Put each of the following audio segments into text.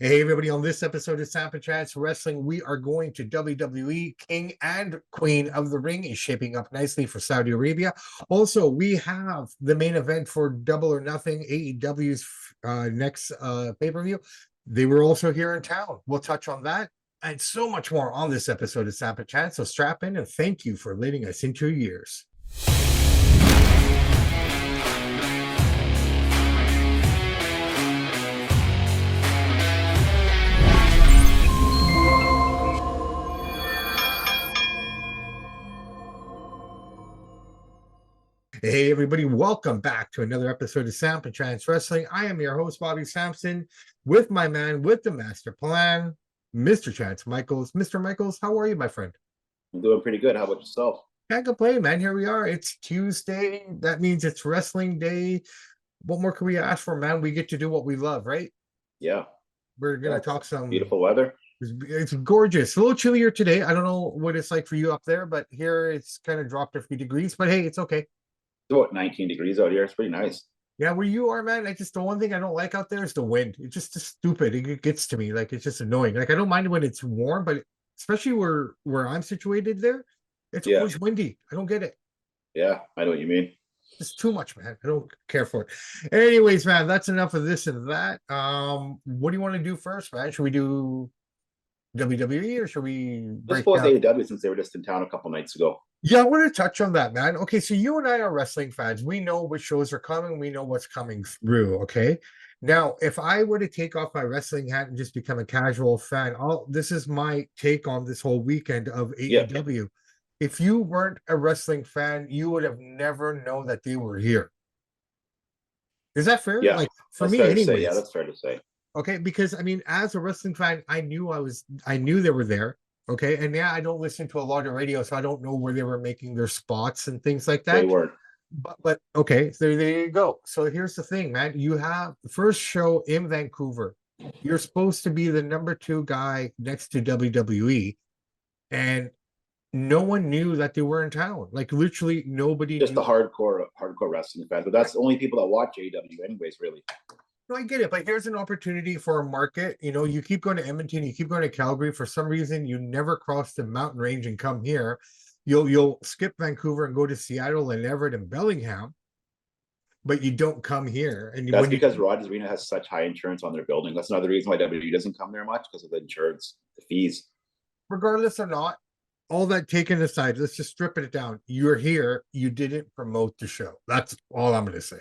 Hey, everybody, on this episode of SAMP&CHANCE Wrestling, we are going to WWE. King and Queen of the Ring is shaping up nicely for Saudi Arabia. Also, we have the main event for Double or Nothing, AEW's next pay-per-view. They were also here in town. We'll touch on that and so much more on this episode of SAMP&CHANCE. So strap in and thank you for leading us into your years. Hey, everybody, welcome back to another episode of SAMP&CHANCE Wrestling. I am your host, Bobby Sampson, with my man with the master plan, Mr. Chance Michaels. Mr. Michaels, how are you, my friend? I'm doing pretty good. How about yourself? Can't complain, man. Here we are. It's Tuesday. That means it's wrestling day. What more can we ask for, man? We get to do what we love, right? Yeah. We're going to talk some beautiful weather. It's gorgeous. A little chillier today. I don't know what it's like for you up there, but here it's kind of dropped a few degrees. But hey, it's okay. It's about 19 degrees out here. It's pretty nice. Yeah, where you are, man, the one thing I don't like out there is the wind. It's just stupid. It gets to me. Like, it's just annoying. Like, I don't mind when it's warm, but especially where I'm situated there, it's always windy. I don't get it. Yeah, I know what you mean. It's too much, man. I don't care for it. Anyways, man, that's enough of this and that. What do you want to do first, man? Should we do WWE or should we break down AEW since they were just in town a couple nights ago? Yeah, I want to touch on that, man. Okay, so you and I are wrestling fans. We know which shows are coming. We know what's coming through, okay? Now, if I were to take off my wrestling hat and just become a casual fan, this is my take on this whole weekend of AEW. Yeah. If you weren't a wrestling fan, you would have never known that they were here. Is that fair? Yeah, like for me, anyways. Yeah, that's fair to say. Okay, because I mean, as a wrestling fan, I knew they were there. Okay, and yeah, I don't listen to a lot of radio, so I don't know where they were making their spots and things like that. They weren't. But okay, so there you go. So here's the thing, man. You have the first show in Vancouver. You're supposed to be the number 2 guy next to WWE, and no one knew that they were in town. Like literally nobody. Just the hardcore wrestling fans, but that's the only people that watch AEW, anyways. Really. No, I get it, but here's an opportunity for a market. You know, you keep going to Edmonton, you keep going to Calgary. For some reason, you never cross the mountain range and come here. You'll skip Vancouver and go to Seattle and Everett and Bellingham, but you don't come here. And that's because Rogers Arena has such high insurance on their building. That's another reason why WWE doesn't come there much, because of the insurance, the fees. Regardless or not, all that taken aside, let's just strip it down. You're here. You didn't promote the show. That's all I'm going to say.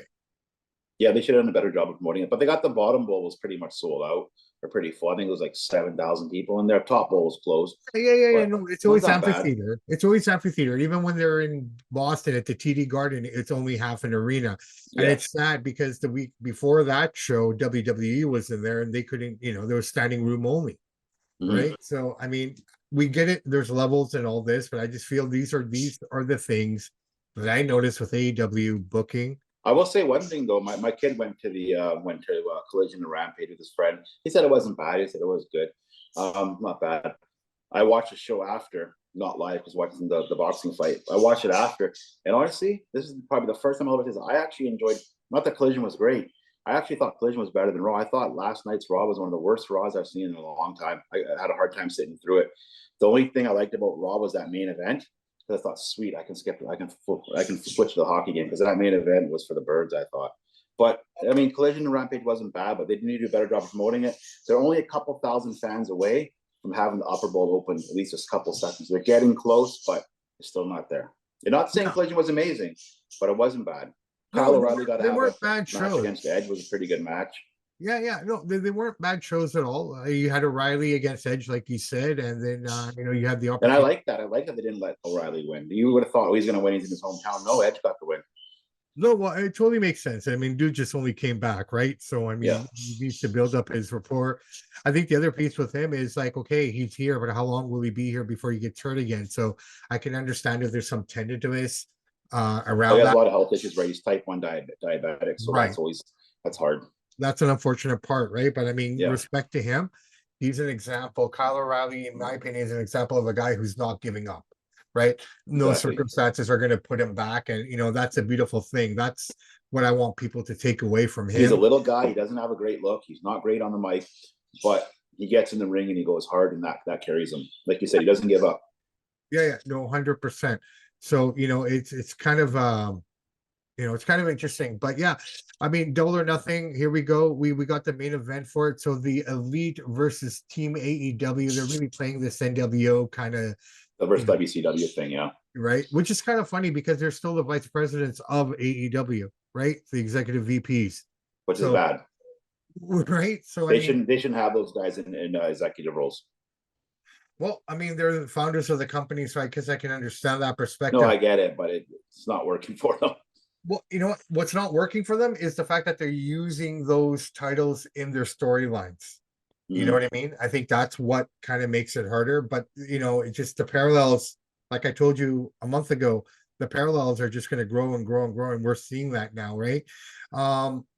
Yeah, they should have done a better job of promoting it. But they got the bottom bowl was pretty much sold out. They're pretty full. I think it was like 7,000 people, and their top bowl was closed. Yeah. No, it's always amphitheater. It's always amphitheater. Even when they're in Boston at the TD Garden, it's only half an arena. And it's sad because the week before that show, WWE was in there and they couldn't, there was standing room only. Mm-hmm. Right. So, I mean, we get it. There's levels and all this, but I just feel these are the things that I noticed with AEW booking. I will say one thing though. My kid went to Collision and Rampage with his friend. He said it wasn't bad. He said it was good, not bad. I watched the show after, not live, because watching the boxing fight. I watched it after, and honestly, this is probably the first time I actually enjoyed. Not that Collision was great. I actually thought Collision was better than Raw. I thought last night's Raw was one of the worst Raws I've seen in a long time. I had a hard time sitting through it. The only thing I liked about Raw was that main event. I thought, sweet, I can skip it. I can switch to the hockey game, because that main event was for the birds, I thought. But I mean, Collision and Rampage wasn't bad, but they need to do a better job of promoting it. They're only a couple thousand fans away from having the upper bowl open at least a couple seconds. They're getting close, but they're still not there. You're not saying Collision was amazing, but it wasn't bad. Kyle O'Reilly got to have a match against Edge. Was a pretty good match. Yeah. No, they weren't bad shows at all. You had O'Reilly against Edge, like you said, and then you had the opportunity. And I like that. I like that they didn't let O'Reilly win. You would have thought, he's going to win. He's in his hometown. No, Edge got the win. No, well, it totally makes sense. I mean, dude just only came back, right? So I mean, he needs to build up his rapport. I think the other piece with him is like, okay, he's here, but how long will he be here before he gets hurt again? So I can understand if there's some tenderness around. He has a lot of health issues, right? He's type 1 diabetic, so that's hard. That's an unfortunate part, right? But I mean, respect to him. He's an example. Kyle O'Reilly, in my opinion, is an example of a guy who's not giving up, right? No circumstances are going to put him back. And, that's a beautiful thing. That's what I want people to take away from him. He's a little guy. He doesn't have a great look. He's not great on the mic. but he gets in the ring and he goes hard, and that carries him. Like you said, he doesn't give up. Yeah, no, 100%. So, it's kind of it's kind of interesting. But yeah, I mean, Double or Nothing, here we go. We got the main event for it. So the Elite versus Team AEW, they're really playing this NWO kind of The versus WCW thing, yeah. right? Which is kind of funny because they're still the vice presidents of AEW, right? The executive VPs. Which is bad. Right? So they shouldn't have those guys in executive roles. Well, I mean, they're the founders of the company, so I guess I can understand that perspective. No, I get it, but it's not working for them. Well, you know what? What's not working for them is the fact that they're using those titles in their storylines. You know what I mean? I think that's what kind of makes it harder. But it's just the parallels, like I told you a month ago, the parallels are just going to grow and grow and grow, and we're seeing that now, right?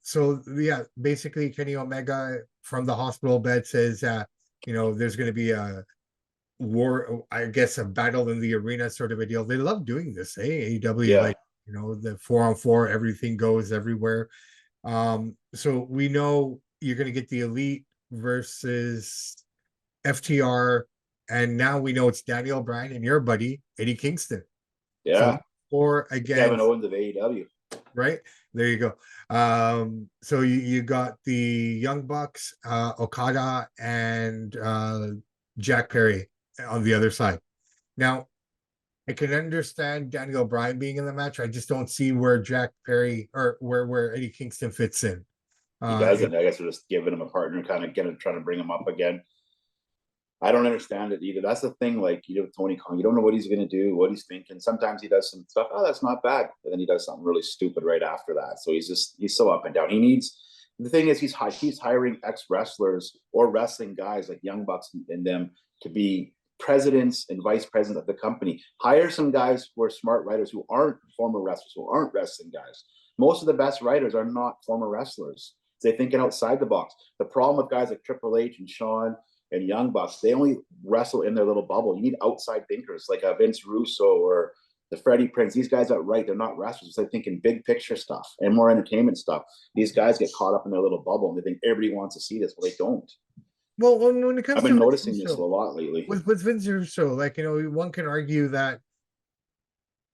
So yeah, basically Kenny Omega from the hospital bed says that there's going to be a war, I guess, a battle in the arena sort of a deal. They love doing this, AEW, Yeah. like the 4-on-4, everything goes everywhere. So we know you're going to get the Elite versus FTR, and now we know it's Daniel Bryan and your buddy Eddie Kingston. Yeah. So, or again, Kevin Owens of AEW. Right there, you go. So you got the Young Bucks, Okada, and Jack Perry on the other side. Now, I can understand Daniel Bryan being in the match. I just don't see where Jack Perry or where Eddie Kingston fits in. He doesn't. I guess we're just giving him a partner, kind of trying to bring him up again. I don't understand it either. That's the thing. Like Tony Khan, you don't know what he's going to do, what he's thinking. Sometimes he does some stuff. Oh, that's not bad. And then he does something really stupid right after that. So he's so up and down. The thing is, he's hiring ex-wrestlers or wrestling guys like Young Bucks and them to be presidents and vice president of the company. Hire some guys who are smart writers who aren't former wrestlers, who aren't wrestling guys. Most of the best writers are not former wrestlers. They're thinking outside the box. The problem with guys like Triple H and Shawn and Young Bucks, they only wrestle in their little bubble. You need outside thinkers like Vince Russo or the Freddie Prinze. These guys are right. They're not wrestlers. They're thinking big picture stuff and more entertainment stuff. These guys get caught up in their little bubble and they think everybody wants to see this. Well, they don't. Well, when it comes I've been noticing this a lot lately. With Vince Russo, like, one can argue that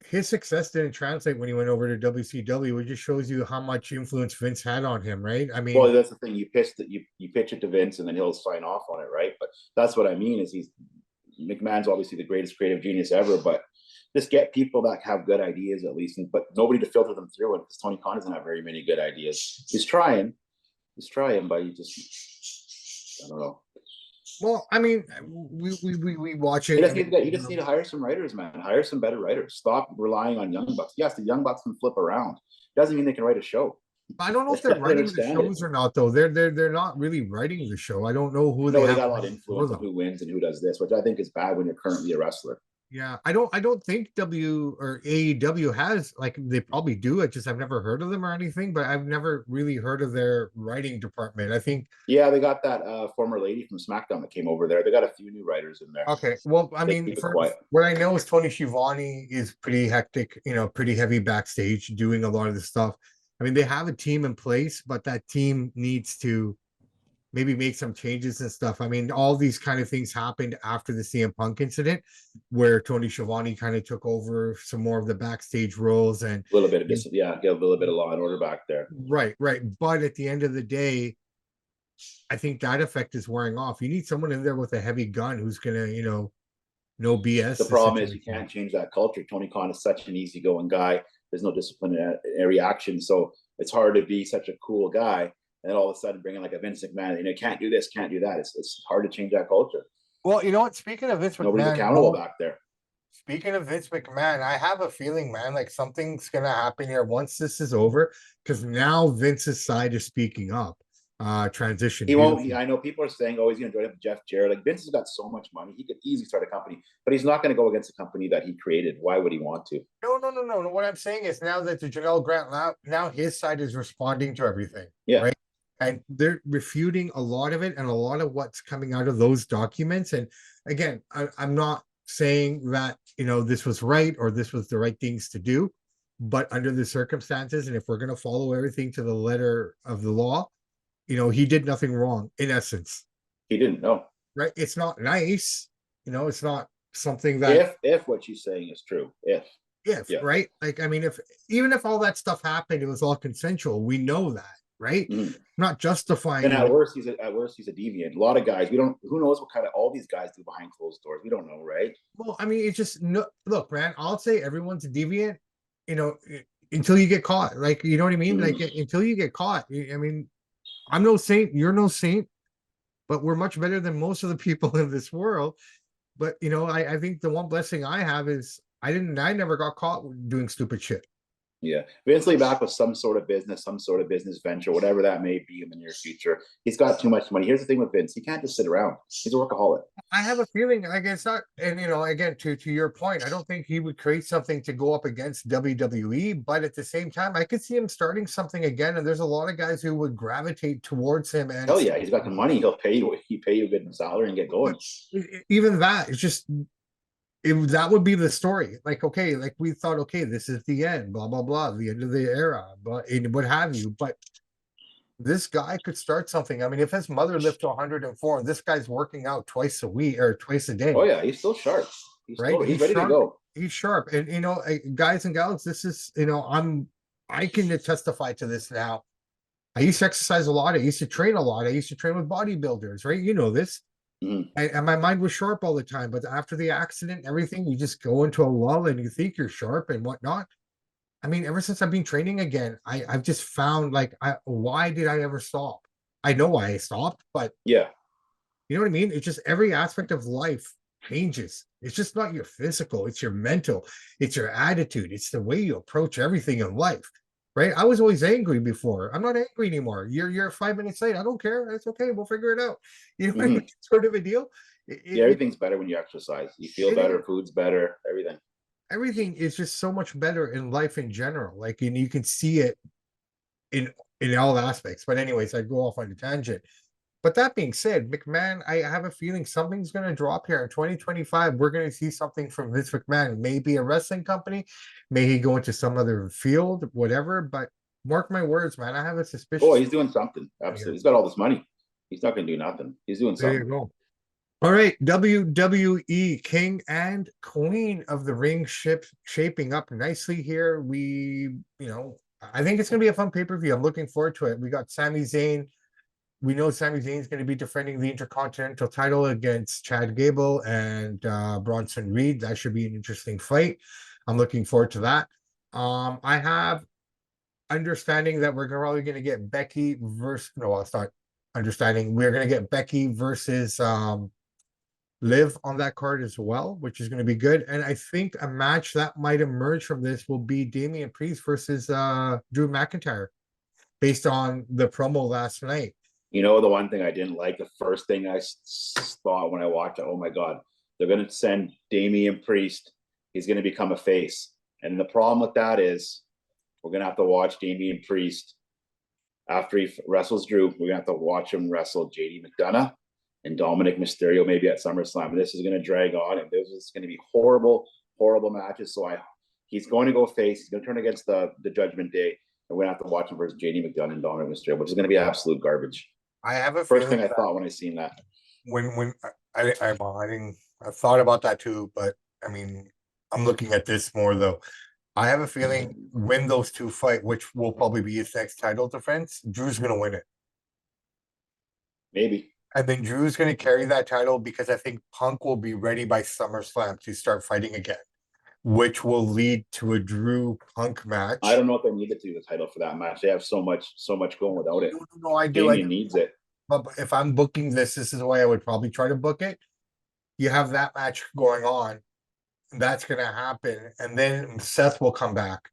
his success didn't translate when he went over to WCW. It just shows you how much influence Vince had on him, right? I mean, well, that's the thing. You pitch it to Vince, and then he'll sign off on it, right? But that's what I mean. Is McMahon's obviously the greatest creative genius ever, but just get people that have good ideas at least, but nobody to filter them through it because Tony Khan doesn't have very many good ideas. He's trying, but he just, I don't know. Well, I mean, we watch it. You just need to hire some writers, man. Hire some better writers. Stop relying on Young Bucks. Yes, the Young Bucks can flip around. Doesn't mean they can write a show. I don't know if they're writing the shows or not, though. They're not really writing the show. I don't know who they got a lot of influence on who wins and who does this, which I think is bad when you're currently a wrestler. Yeah, I don't think W or AEW has, like, they probably do. I've never heard of them or anything, but I've never really heard of their writing department. I think they got that former lady from SmackDown that came over there. They got a few new writers in there. Okay, well, I mean, what I know is Tony Schiavone is pretty hectic, pretty heavy backstage doing a lot of the stuff. I mean, they have a team in place, but that team needs to maybe make some changes and stuff. I mean, all these kind of things happened after the CM Punk incident where Tony Schiavone kind of took over some more of the backstage roles and a little bit of get a little bit of law and order back there. Right. But at the end of the day, I think that effect is wearing off. You need someone in there with a heavy gun who's going to, no BS. The problem is you can't change that culture. Tony Khan is such an easygoing guy. There's no disciplinary action. So it's hard to be such a cool guy and all of a sudden bring in like a Vince McMahon, can't do this, can't do that. It's hard to change that culture. Well, you know what? Speaking of Vince McMahon, nobody's accountable back there. Speaking of Vince McMahon, I have a feeling, man, like something's gonna happen here once this is over, because now Vince's side is speaking up. Transition. He won't. I know people are saying, "Oh, he's going to join up with Jeff Jarrett." Like Vince has got so much money, he could easily start a company, but he's not going to go against a company that he created. Why would he want to? No. What I'm saying is now that the Janelle Grant, now his side is responding to everything. Yeah. Right. And they're refuting a lot of it and a lot of what's coming out of those documents. And again, I'm not saying that, this was right or this was the right things to do, but under the circumstances, and if we're going to follow everything to the letter of the law, he did nothing wrong in essence. He didn't know. right? It's not nice, it's not something that If what she's saying is true, if, yeah. right? Like, I mean, if even if all that stuff happened, it was all consensual. We know that, right? Mhm. I'm not justifying And you. at worst he's a deviant. A lot of guys, we don't. Who knows what kind of all these guys do behind closed doors? We don't know, right? Well, I mean, it's just no. Look, man, I'll say everyone's a deviant, you know, until you get caught. Like, you know what I mean? Like, until you get caught. I mean, I'm no saint. You're no saint, but we're much better than most of the people in this world. But I think the one blessing I have is I never got caught doing stupid shit. Yeah, Vince Lee back with some sort of business venture, whatever that may be in the near future. He's got too much money. Here's the thing with Vince: he can't just sit around. He's a workaholic. I have a feeling like it's not, and again, to your point, I don't think he would create something to go up against WWE, but at the same time, I could see him starting something again, and there's a lot of guys who would gravitate towards him. And Hell yeah, he's got the money. He'll pay you. He pay you a good salary and get going. even that, it's just that would be the story. Like, okay, like we thought, okay, this is the end, blah blah blah, the end of the era, but what have you. But this guy could start something. I mean, if his mother lived to 104, this guy's working out twice a week or twice a day. Oh yeah, he's still sharp. Right? He's ready sharp. to go. He's sharp. And guys and gals, this is, I can testify to this now. I used to exercise a lot. I used to train a lot. I used to train with bodybuilders, right? You know this. And my mind was sharp all the time. But after the accident, everything, you just go into a lull and you think you're sharp and whatnot. I mean, ever since I've been training again, I've just found like, why did I ever stop? I know why I stopped, but yeah, you know what I mean? It's just every aspect of life changes. It's just not your physical, it's your mental, it's your attitude, it's the way you approach everything in life. Right? I was always angry before. I'm not angry anymore. You're 5 minutes late. I don't care. It's okay. We'll figure it out. You know, sort of a deal. Yeah, everything's better when you exercise. You feel better, food's better, everything is just so much better in life in general. Like, and you can see it in all aspects. But anyways, I go off on a tangent. But that being said, McMahon, I have a feeling something's going to drop here in 2025. We're going to see something from Vince McMahon. Maybe a wrestling company, may he go into some other field, whatever. But mark my words, man, I have a suspicion. Oh, he's doing something. Absolutely, he's got all this money. He's not going to do nothing. He's doing something. There you go. All right, WWE King and Queen of the Ring shaping up nicely here. I think it's going to be a fun pay-per-view. I'm looking forward to it. We got Sami Zayn. We know Sami Zayn is going to be defending the Intercontinental title against Chad Gable and Bronson Reed. That should be an interesting fight. I'm looking forward to that. I have understanding that we're probably going to get Becky versus. No, it's not understanding. We're going to get Becky versus Liv on that card as well, which is going to be good. And I think a match that might emerge from this will be Damian Priest versus Drew McIntyre, based on the promo last night. You know, the one thing I didn't like, the first thing I thought when I watched it, oh my God, they're going to send Damian Priest. He's going to become a face. And the problem with that is we're going to have to watch Damian Priest after he wrestles Drew. We're going to have to watch him wrestle JD McDonough and Dominic Mysterio maybe at SummerSlam. And this is going to drag on, and this is going to be horrible, horrible matches. So he's going to go face. He's going to turn against the Judgment Day. And we're going to have to watch him versus JD McDonough and Dominic Mysterio, which is going to be absolute garbage. I have a first thing I thought when I seen that. When I thought about that too, but I mean, I'm looking at this more though. I have a feeling when those two fight, which will probably be his next title defense, Drew's going to win it. Maybe. And then Drew's going to carry that title because I think Punk will be ready by SummerSlam to start fighting again, which will lead to a Drew Punk match. I don't know if they need to do the title for that match. They have so much going without it. No, I do. Damian needs it. But if I'm booking this is the way I would probably try to book it. You have that match going on. That's going to happen. And then Seth will come back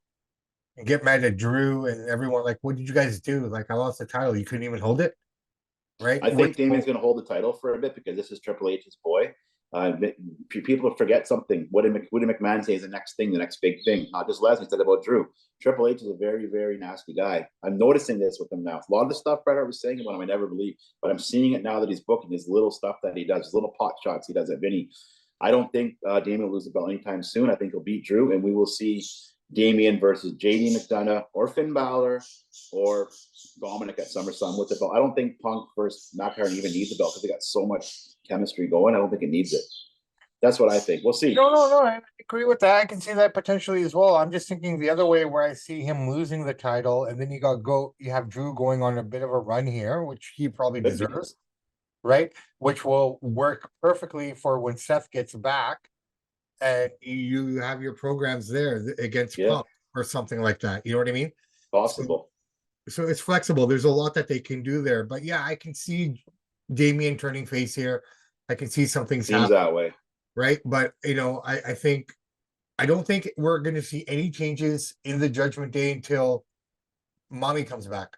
and get mad at Drew and everyone. Like, what did you guys do? Like, I lost the title. You couldn't even hold it. Right? I think Damian's going to hold the title for a bit because this is Triple H's boy. People forget something. What did McMahon say is the next thing, the next big thing? Not just Lesnar said about Drew. Triple H is a very, very nasty guy. I'm noticing this with him now. A lot of the stuff Bret Hart was saying about him, I never believed, but I'm seeing it now that he's booking his little stuff that he does, his little pot shots he does at Vinny. I don't think Damian will lose the belt anytime soon. I think he'll beat Drew, and we will see Damian versus JD McDonough or Finn Balor or Dominic at SummerSlam with the belt. I don't think Punk versus McIntyre even needs the belt because they got so much chemistry going. I don't think it needs it. That's what I think. We'll see. No. I agree with that. I can see that potentially as well. I'm just thinking the other way where I see him losing the title, and then you have Drew going on a bit of a run here, which he probably Could be. deserves, right? Which will work perfectly for when Seth gets back, and you have your programs there against Yeah. Punk or something like that. You know what I mean? Possible. So it's flexible. There's a lot that they can do there. But yeah, I can see Damian turning face here. I can see something's Seems happening, that way. right? But I don't think we're going to see any changes in the Judgment Day until Mommy comes back,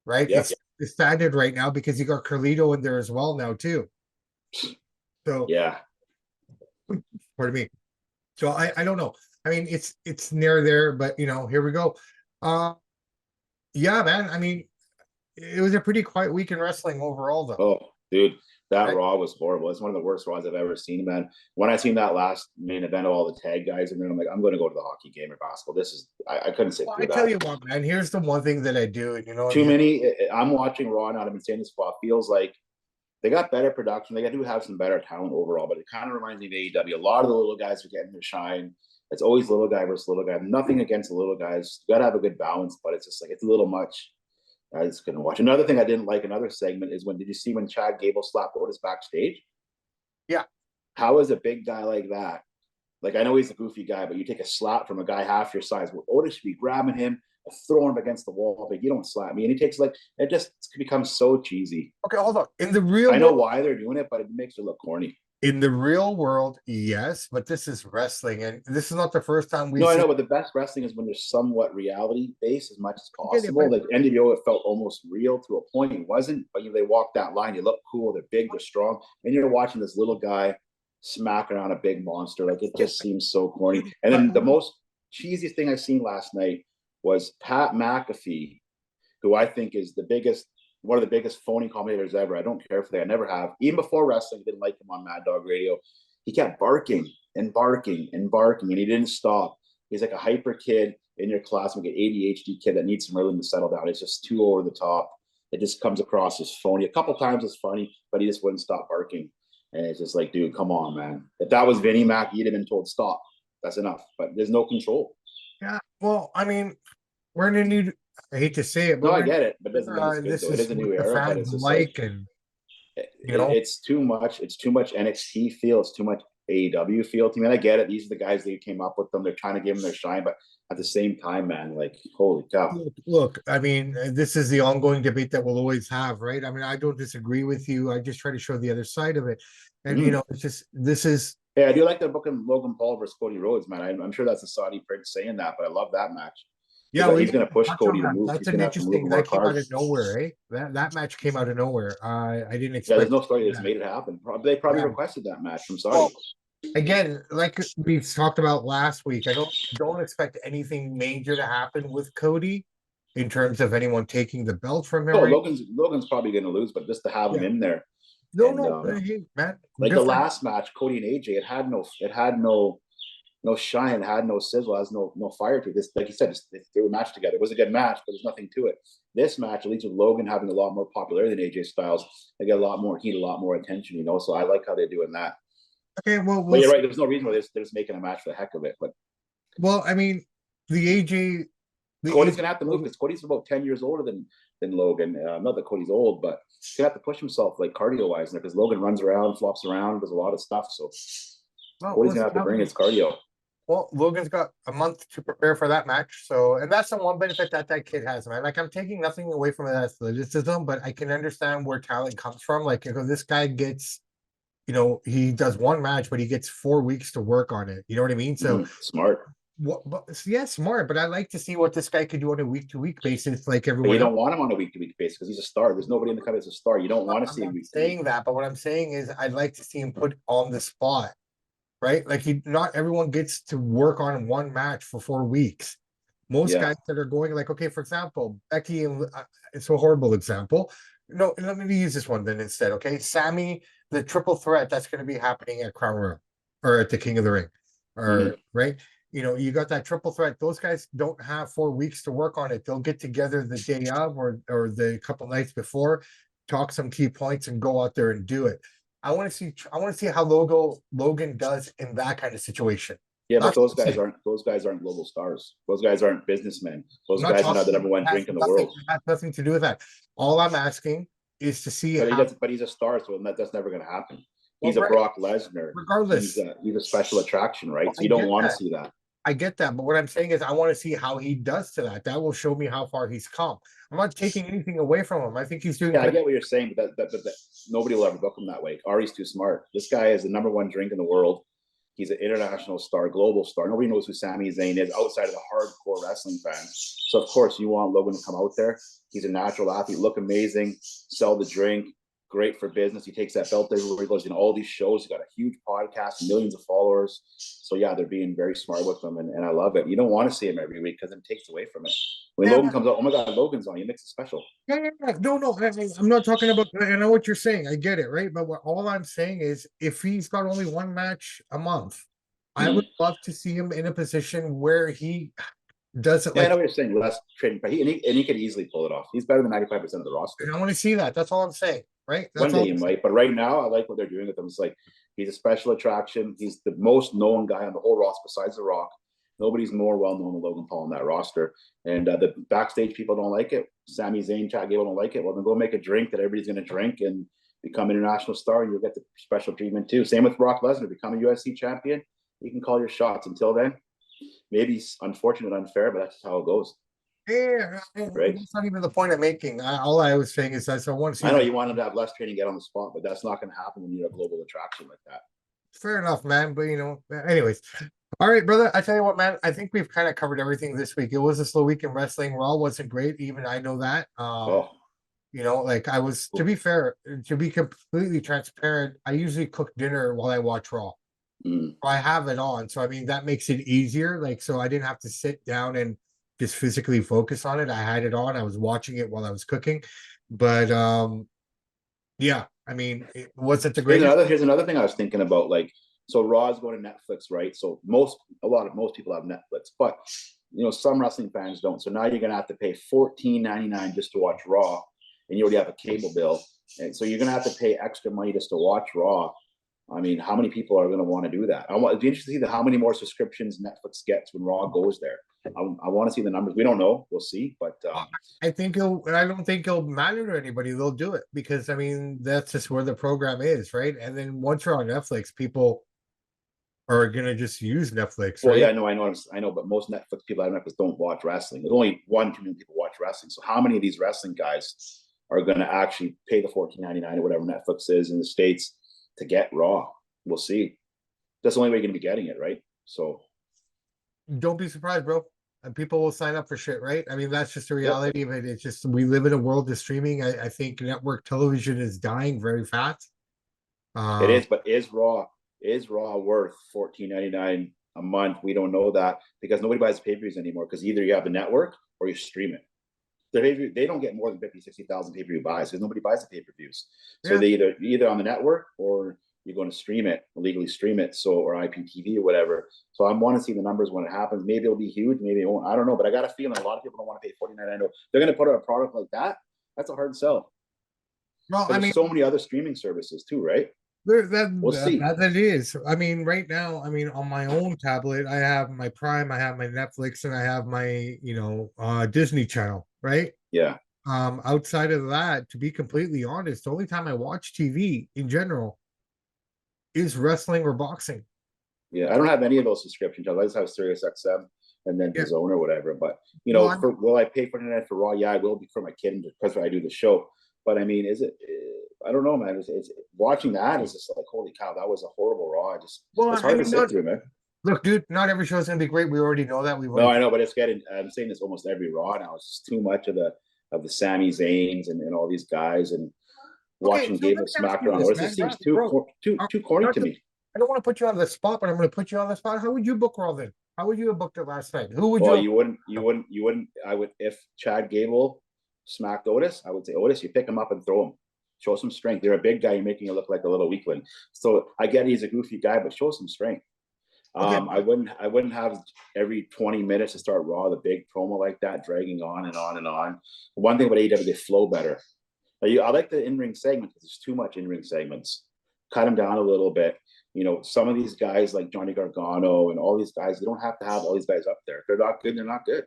right? Yeah. It's standard right now because you got Carlito in there as well now too. So Yeah. pardon me. So I don't know. I mean, it's near there, but here we go. Yeah, man. I mean, it was a pretty quiet week in wrestling overall, though. Oh, dude, that Right? Raw was horrible. It's one of the worst Raws I've ever seen, man. When I seen that last main event of all the tag guys, and then I'm like, I'm going to go to the hockey game or basketball. This is I couldn't sit Well, through I tell that. you what, man. Here's the one thing that I do, Too many. I'm watching Raw now. I've been saying this for a while. Feels like they got better production. They do have some better talent overall, but it kind of reminds me of AEW. A lot of the little guys are getting their shine. It's always little guy versus little guy. Nothing against the little guys. You got to have a good balance, but it's just like it's a little much. I just couldn't watch. Another thing I didn't like, another segment is did you see when Chad Gable slapped Otis backstage? Yeah. How is a big guy like that? Like, I know he's a goofy guy, but you take a slap from a guy half your size. Well, Otis should be grabbing him, throwing him against the wall, but you don't slap me. And he takes it just becomes so cheesy. Okay, hold on. In the real I know world, why they're doing it, but it makes it look corny. in the real world, yes, but this is wrestling, and this is not the first time we No, I see. know, but the best wrestling is when there's somewhat reality based as much as I get it, possible. but- Like NWO, it felt almost real to a point. It wasn't, but they walk that line. You look cool. They're big. They're strong. And you're watching this little guy smack around a big monster. Like, it just seems so corny. And then the most cheesiest thing I seen last night was Pat McAfee, who I think is one of the biggest phony commentators ever. I don't care for that. I never have. Even before wrestling, I didn't like him on Mad Dog Radio. He kept barking and barking and barking, and he didn't stop. He's like a hyper kid in your class, like an ADHD kid that needs some rhythm to settle down. It's just too over the top. It just comes across as phony. A couple times it's funny, but he just wouldn't stop barking. And it's just like, dude, come on, man. If that was Vinnie Mac, he'd have been told stop. That's enough. But there's no control. Yeah, well, I mean, we're in a new. I hate to say it, but No, I get it, but it doesn't mean it's good, this though. It is a what new the era, but fans it's just like, and it's too much. It's too much NXT feel. It's too much AEW feel to me. And I get it. These are the guys that came up with them. They're trying to give them their shine, but at the same time, man, like, holy cow. Look, I mean, this is the ongoing debate that we'll always have, right? I mean, I don't disagree with you. I just try to show the other side of it, and it's just this is. Yeah, I do like the booking Logan Paul versus Cody Rhodes, man. I'm sure that's a Saudi prince saying that, but I love that match. Yeah, He's going to push Cody to move. That's He's an going to have to move interesting. more That came out of cards. nowhere, eh? That match came out of nowhere. I didn't Yeah, expect. there's no story that's made it happen. They probably requested that match from Saudi. Well, again, like we talked about last week, I don't expect anything major to happen with Cody in terms of anyone taking the belt from him. Oh, Right? Logan's probably going to lose, but just to have him in there. No, hey, man. Like the last match, Cody and AJ, it had no shine, it had no sizzle, it has no fire to it. This, like you said, they threw a match together. It was a good match, but there's nothing to it. This match, at least with Logan having a lot more popularity than AJ Styles, they get a lot more heat, a lot more attention, So I like how they're doing that. Okay, well, but you're right. There's no reason why they're just making a match for the heck of it. But I mean, the AJ, Cody's gonna have to move because Cody's about 10 years older than Logan. Not that Cody's old, but he's gonna have to push himself like cardio wise because Logan runs around, flops around, does a lot of stuff. So Cody's gonna have to bring his cardio. Well, Logan's got a month to prepare for that match. So, and that's the one benefit that kid has, man. Like, I'm taking nothing away from his athleticism, but I can understand where talent comes from. Like, this guy gets, he does one match, but he gets 4 weeks to work on it. You know what I mean? So smart. Smart. But I like to see what this guy could do on a week-to-week basis, like everyone. But you don't want him on a week-to-week basis because he's a star. There's nobody in the company that's a star. You don't want to see him. Saying that, but what I'm saying is, I'd like to see him put on the spot. Right? Like not everyone gets to work on one match for 4 weeks. Most guys that are going like, okay, for example, Becky, and it's a horrible example. No, let me use this one then instead. Okay. Sammy, the triple threat that's going to be happening at Crown Royal or at the King of the Ring. Or right. you got that triple threat. Those guys don't have 4 weeks to work on it. They'll get together the day of or the couple nights before, talk some key points, and go out there and do it. I want to see how Logan does in that kind of situation. Yeah, but That's those what I'm guys saying. aren't global stars. Those guys aren't businessmen. Those I'm not guys are not the talking. number one It has drink in the nothing. world. It has nothing to do with that. All I'm asking is to see But how. but he's a star, so that's never going to happen. Well, He's a right, Brock Lesnar. regardless, He's a special attraction, right? So I you don't get want to that. see that. I get that, but what I'm saying is I want to see how he does to that. That will show me how far he's come. I'm not taking anything away from him. I think he's doing Yeah, I great. get what you're saying, but that nobody will ever book him that way. Ari's too smart. This guy is the number one drink in the world. He's an international star, global star. Nobody knows who Sami Zayn is outside of the hardcore wrestling fans. So of course you want Logan to come out there. He's a natural athlete, look amazing, sell the drink, great for business. He takes that belt everywhere he goes in all these shows. He's got a huge podcast, millions of followers. So yeah, they're being very smart with him, and I love it. You don't want to see him every week because it takes away from it. When Yeah, Logan comes out, oh my God, Logan's on. He makes it special. yeah. No. I'm not talking about. I know what you're saying. I get it, right? But all I'm saying is, if he's got only one match a month, I would love to see him in a position where he does it Yeah, I like. know what you're saying. Less trading, but he could easily pull it off. He's better than 95% of the roster. And I want to see that. That's all I'm saying, right? One That's day all he I'm saying. might, but right now I like what they're doing with him. It's like he's a special attraction. He's the most known guy on the whole roster besides The Rock. Nobody's more well known than Logan Paul on that roster. And the backstage people don't like it. Sami Zayn, Chad Gable don't like it. Well, then go make a drink that everybody's going to drink and become an international star, and you'll get the special treatment too. Same with Brock Lesnar. Become a UFC champion. You can call your shots. Until then, maybe it's unfortunate, unfair, but that's how it goes. Yeah, Right? that's not even the point I'm making. All I was saying is I want to see. I know you want him to have less training, get on the spot, but that's not going to happen when you're a global attraction like that. Fair enough, man. But anyways. All right, brother. I tell you what, man. I think we've kind of covered everything this week. It was a slow week in wrestling. Raw wasn't great. Even I know that. Oh, Like I was, to be fair, to be completely transparent, I usually cook dinner while I watch Raw. I have it on. So I mean that makes it easier. Like, so I didn't have to sit down and just physically focus on it. I had it on. I was watching it while I was cooking. But yeah, I mean, it wasn't the greatest. Here's another thing I was thinking about. Like, so Raw's going to Netflix, right? So most people have Netflix, but some wrestling fans don't. So now you're gonna have to pay $14.99 just to watch Raw, and you already have a cable bill, and so you're gonna have to pay extra money just to watch Raw. I mean, how many people are going to want to do that? It'd be interesting to see how many more subscriptions Netflix gets when Raw goes there. I want to see the numbers. We don't know. We'll see. But I don't think it'll matter to anybody. They'll do it because I mean that's just where the program is, right? And then once you're on Netflix, people are gonna just use Netflix. Well, right? yeah, I know, but most Netflix people on Netflix don't watch wrestling. There's only 1-2 million people watch wrestling. So how many of these wrestling guys are going to actually pay the $14.99 or whatever Netflix is in the States to get Raw? We'll see. That's the only way you're going to be getting it, right? So don't be surprised, bro. And people will sign up for shit, right? I mean, that's just the reality of it. It's just we live in a world of streaming. I think network television is dying very fast. It is, but is Raw worth $14.99 a month? We don't know that because nobody buys pay-per-views anymore because either you have the network or you stream it. They don't get more than 50,000-60,000 pay-per-view buys because nobody buys the pay-per-views. So they either on the network or you're going to stream it, legally stream it, or IPTV or whatever. So I want to see the numbers when it happens. Maybe it'll be huge, maybe it won't. I don't know, but I got a feeling a lot of people don't want to pay $49. They're going to put out a product like that. That's a hard sell. Well, I mean, so many other streaming services too, right? We'll see. That is. I mean, right now, I mean, on my own tablet, I have my Prime, I have my Netflix, and I have my, Disney Channel, right? Yeah. Outside of that, to be completely honest, the only time I watch TV in general is wrestling or boxing. Yeah, I don't have any of those subscriptions. I just have Sirius XM and then the Zone or whatever. But will I pay for internet for Raw? Yeah, I will be for my kid because I do the show. But I mean, is it? I don't know, man. It's watching that is just like, holy cow, that was a horrible Raw. It's hard to sit through, man. Look, dude, not every show is gonna be great. We already know that. No, I know, but it's getting. I'm saying this almost every Raw now. It's just too much of the Sami Zayns and all these guys and watching Gable SmackDown. It just seems too corny to me. I don't want to put you on the spot, but I'm going to put you on the spot. How would you book Raw then? How would you have booked it last night? Who would you wouldn't. I would, if Chad Gable smacked Otis, I would say, Otis, you pick him up and throw him. Show some strength. You're a big guy. You're making it look like a little weakling. So I get he's a goofy guy, but show some strength. Okay. I wouldn't have every 20 minutes to start Raw, the big promo like that, dragging on and on and on. One thing about AEW, they flow better. I like the in-ring segment because there's too much in-ring segments. Cut them down a little bit. You know, some of these guys like Johnny Gargano and all these guys, they don't have to have all these guys up there. If they're not good, they're not good.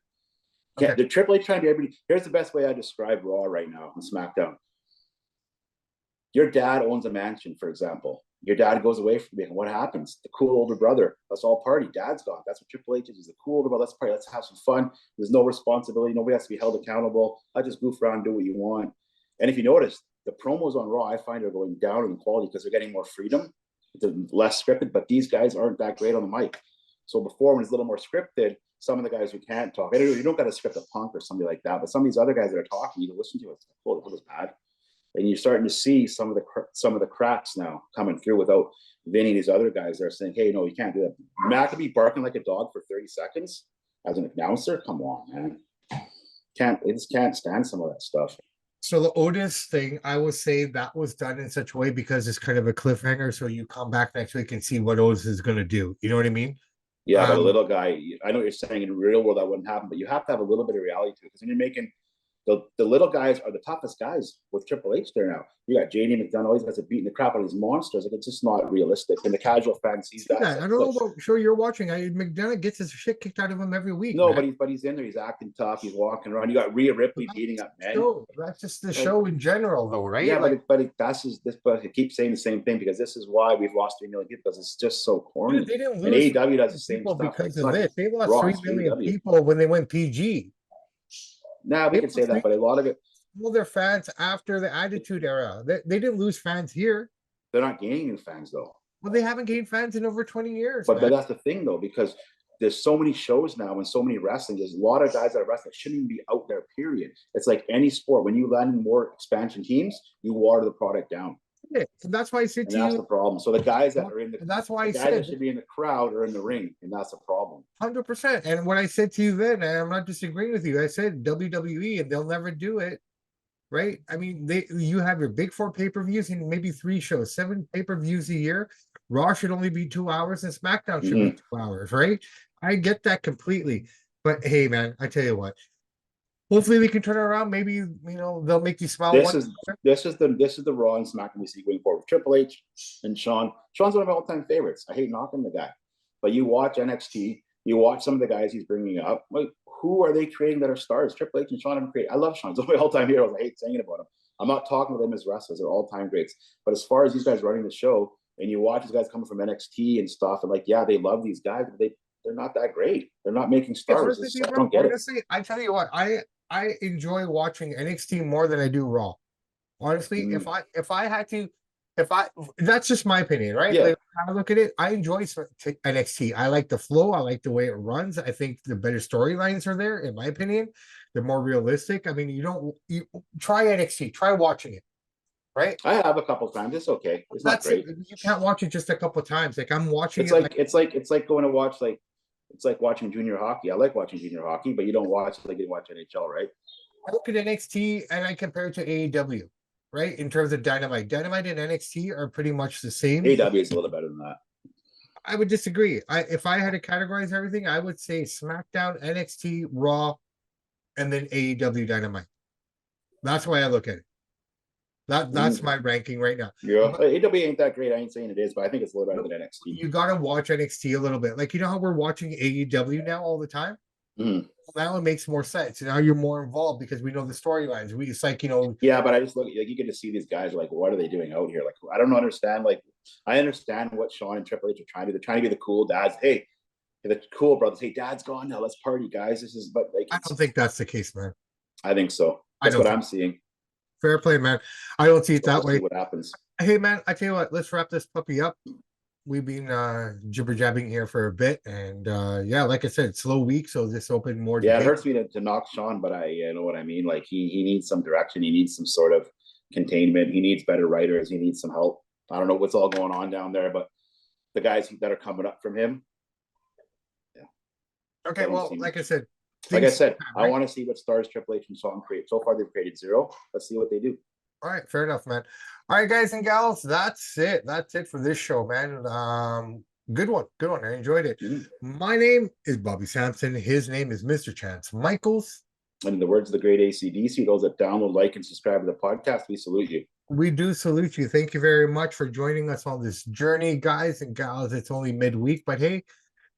Okay. The Triple H trying to do everything. Here's the best way I describe Raw right now on SmackDown. Your dad owns a mansion, for example. Your dad goes away from you, and what happens? The cool older brother. Let's all party. Dad's gone. That's what Triple H is. He's the cool older brother. Let's party. Let's have some fun. There's no responsibility. Nobody has to be held accountable. I just goof around and do what you want. And if you notice, the promos on Raw, I find are going down in quality because they're getting more freedom. They're less scripted, but these guys aren't that great on the mic. So before, when it's a little more scripted, some of the guys who can't talk, you don't got to script a Punk or somebody like that, but some of these other guys that are talking, you listen to it, oh, that was bad. And you're starting to see some of the cracks now coming through without Vinny, these other guys that are saying, hey, no, you can't do that. McAfee barking like a dog for 30 seconds as an announcer? Come on, man. They just can't stand some of that stuff. So the Otis thing, I would say that was done in such a way because it's kind of a cliffhanger. So you come back next week and see what Otis is going to do. You know what I mean? Yeah, but a little guy, I know what you're saying, in the real world that wouldn't happen, but you have to have a little bit of reality to it because when you're making the little guys are the toughest guys with Triple H there now. You got JD McDonough, all these guys are beating the crap out of these monsters. Like, it's just not realistic. And the casual fan sees that. I don't know what show you're watching. McDonough gets his shit kicked out of him every week. No, man. but he's in there. He's acting tough. He's walking around. You got Rhea Ripley beating up men. That's just the show in general, though, right? Yeah, but I keep saying the same thing because this is why we've lost 3 million people because it's just so corny. They didn't and lose AEW does the same people stuff. because of this. They lost 3 million people when they went PG. Nah, we can say that, but a lot of it. All their fans after the Attitude Era. They didn't lose fans here. They're not gaining new fans, though. Well, they haven't gained fans in over 20 years. But that's the thing, though, because there's so many shows now and so many wrestling. There's a lot of guys that are wrestling that shouldn't even be out there, period. It's like any sport. When you land in more expansion teams, you water the product down. Yeah, so that's why I said to you. That's the problem. So the guys that are in the, that's why the guys that should be in the crowd are in the ring, and that's the problem. 100%. And what I said to you then, and I'm not disagreeing with you, I said WWE, and they'll never do it. Right? I mean, you have your big 4 pay-per-views and maybe 3 shows, 7 pay-per-views a year. Raw should only be 2 hours and SmackDown should be 2 hours, right? I get that completely. But hey, man, I tell you what. Hopefully we can turn it around. Maybe they'll make you smile. This is the Raw and SmackDown we see going forward. Triple H and Shawn. Shawn's one of my all-time favorites. I hate knocking the guy, but you watch NXT, you watch some of the guys he's bringing up. Like, who are they creating that are stars? Triple H and Shawn haven't created. I love Shawn. He's one of my all-time heroes. I hate saying it about him. I'm not talking about them as wrestlers. They're all-time greats. But as far as these guys running the show, and you watch these guys coming from NXT and stuff, and like, yeah, they love these guys, but they're not that great. They're not making stars. I don't get honestly, it. I tell you what, I enjoy watching NXT more than I do Raw. Honestly, if I had to, that's just my opinion, right? Yeah. Like, I look at it, I enjoy NXT. I like the flow. I like the way it runs. I think the better storylines are there, in my opinion. They're more realistic. I mean, you try NXT, try watching it, right? I have a couple times. It's okay. It's not great. You can't watch it just a couple times. Like, I'm watching it's like going to watch it's like watching junior hockey. I like watching junior hockey, but you don't watch it like you watch NHL, right? I look at NXT and I compare it to AEW, right? In terms of Dynamite. Dynamite and NXT are pretty much the same. AEW is a little better than that. I would disagree. If I had to categorize everything, I would say SmackDown, NXT, Raw, and then AEW Dynamite. That's why I look at it. That's my ranking right now. Yeah, AEW ain't that great. I ain't saying it is, but I think it's a little better than NXT. You gotta watch NXT a little bit. Like, you know how we're watching AEW now all the time? Now it makes more sense. Now you're more involved because we know the storylines. It's like, Yeah, but I just look at, like, you get to see these guys, like, what are they doing out here? Like, I don't understand. Like, I understand what Shawn and Triple H are trying to do. They're trying to be the cool dads. Hey, the cool brothers. Hey, dad's gone now. Let's party, guys. But like, I don't think that's the case, man. I think so. That's what I'm seeing. Fair play, man. I don't see it that way. See what happens. Hey, man, I tell you what, let's wrap this puppy up. We've been jibber jabbing here for a bit, and yeah, like I said, slow week, so this opened more. Yeah, it hurts me to knock Shawn, but I know what I mean. Like, he needs some direction. He needs some sort of containment. He needs better writers. He needs some help. I don't know what's all going on down there, but the guys that are coming up from him. Yeah. Okay, well, like I said, I want to see what stars Triple H and Shawn create. So far, they've created 0. Let's see what they do. All right, fair enough, man. All right, guys and gals, that's it. That's it for this show, man. Good one. Good one. I enjoyed it. My name is Bobby Sampson. His name is Mr. Chance Michaels. And in the words of the great AC/DC, those that download, like, and subscribe to the podcast, we salute you. We do salute you. Thank you very much for joining us on this journey, guys and gals. It's only midweek, but hey,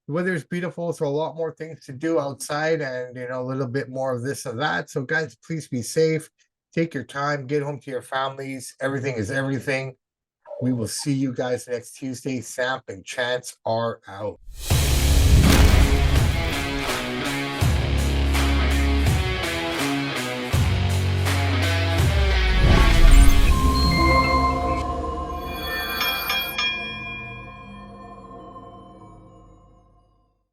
the weather is beautiful, so a lot more things to do outside and, you know, a little bit more of this and that. So, guys, please be safe. Take your time. Get home to your families. Everything is everything. We will see you guys next Tuesday. Samp and Chance are out.